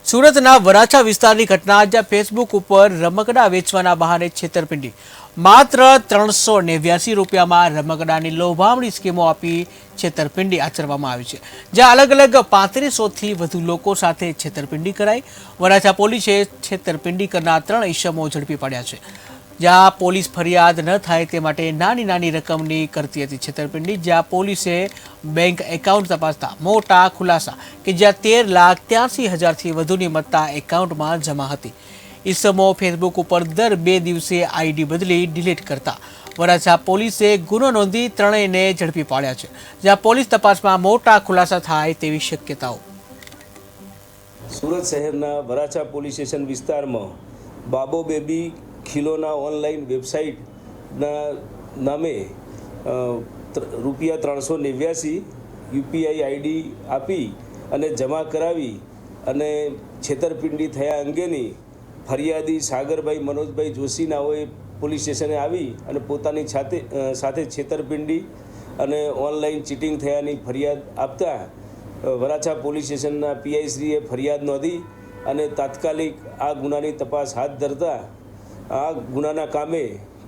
સુરતના વરાછા વિસ્તારની ઘટના, જ્યાં ફેસબુક ઉપર રમકડા વેચવાના બહાને છેતરપિંડી. માત્ર 389 રૂપિયામાં રમકડાની લોભામણી સ્કીમો આપી છેતરપિંડી આચરવામાં આવી છે, જ્યાં અલગ અલગ 3500થી વધુ લોકો સાથે છેતરપિંડી કરાઈ. વરાછા પોલીસે છેતરપિંડી કરનાર 3 ઇસમો ઝડપી પાડ્યા છે, જ્યાં પોલીસ ફરિયાદ ન થાય તે માટે નાની નાની રકમની કરતી હતી છેતરપિંડી. જ્યાં પોલીસે બેંક એકાઉન્ટ તપાસતા મોટા ખુલાસા કે જ્યાં 13,83,000થી વધુની મત્તા એકાઉન્ટમાં જમા હતી. ઇસમો ફેસબુક ઉપર દર 2 દિવસે આઈડી બદલી ડિલીટ કરતા વરાછા પોલીસે ગુનો નોંધી ત્રણેયને ઝડપી પાડ્યા છે, જ્યાં પોલીસ તપાસમાં મોટા ખુલાસા થાય તેવી શક્યતાઓ. સુરત શહેરના વરાછા પોલીસ સ્ટેશન વિસ્તારમાં બાબો બેબી ખીલોના ઓનલાઈન વેબસાઇટના નામે ₹389 યુપીઆઈ આઈડી આપી અને જમા કરાવી અને છેતરપિંડી થયા અંગેની ફરિયાદી સાગરભાઈ મનોજભાઈ જોશી નાઓએ પોલીસ સ્ટેશને આવી અને પોતાની સાથે છેતરપિંડી અને ઓનલાઈન ચીટિંગ થયાની ફરિયાદ આપતા વરાછા પોલીસ સ્ટેશનના પીઆઈશ્રીએ ફરિયાદ નોંધી અને તાત્કાલિક આ ગુનાની તપાસ હાથ ધરતા આ ગુનાના કામે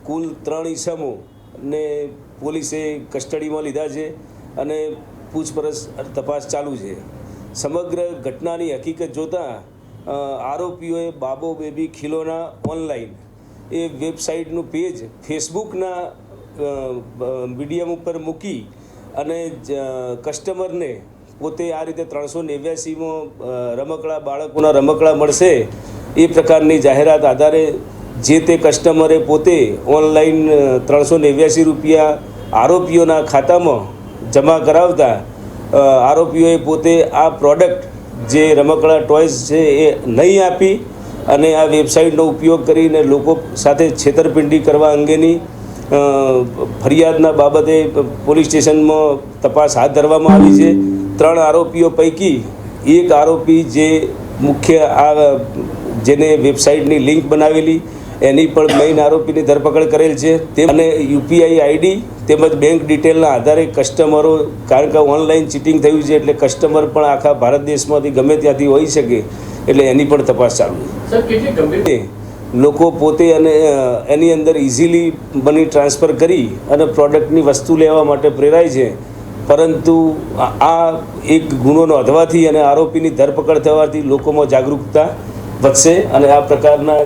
કુલ 3 ઇસમોને પોલીસે કસ્ટડીમાં લીધા છે અને પૂછપરછ તપાસ ચાલુ છે. સમગ્ર ઘટનાની હકીકત જોતાં આરોપીઓએ બાબો બેબી ખીલોના ઓનલાઈન એ વેબસાઇટનું પેજ ફેસબુકના મીડિયમ ઉપર મૂકી અને કસ્ટમરને પોતે આ રીતે 389માં બાળકોના રમકડા મળશે એ પ્રકારની જાહેરાત આધારે જે તે કસ્ટમરે પોતે ઓનલાઈન 389 રૂપિયા આરોપીઓના ખાતામાં જમા કરાવતા આરોપીઓએ પોતે આ પ્રોડક્ટ જે રમકડા ટોયઝ છે એ નહીં આપી અને આ વેબસાઇટનો ઉપયોગ કરીને લોકો સાથે છેતરપિંડી કરવા અંગેની ફરિયાદના બાબતે પોલીસ સ્ટેશનમાં તપાસ હાથ ધરવામાં આવી છે. 3 આરોપીઓ પૈકી એક આરોપી જે મુખ્ય આ જેને વેબસાઇટની લિંક બનાવેલી એની પણ મેઇન આરોપીની ધરપકડ કરેલ છે. અને યુપીઆઈ આઈડી તેમજ બેંક ડિટેલના આધારે કસ્ટમરો, કારણ કે ઓનલાઈન ચીટિંગ થયું છે એટલે કસ્ટમર પણ આખા ભારત દેશમાંથી ગમે ત્યાંથી હોઈ શકે, એટલે એની પણ તપાસ ચાલુ છે. લોકો પોતે અને એની અંદર ઇઝીલી મની ટ્રાન્સફર કરી અને પ્રોડક્ટની વસ્તુ લેવા માટે પ્રેરાય છે, પરંતુ આ એક ગુનો નોંધવાથી અને આરોપીની ધરપકડ થવાથી લોકોમાં જાગૃતતા વધશે અને આ પ્રકારના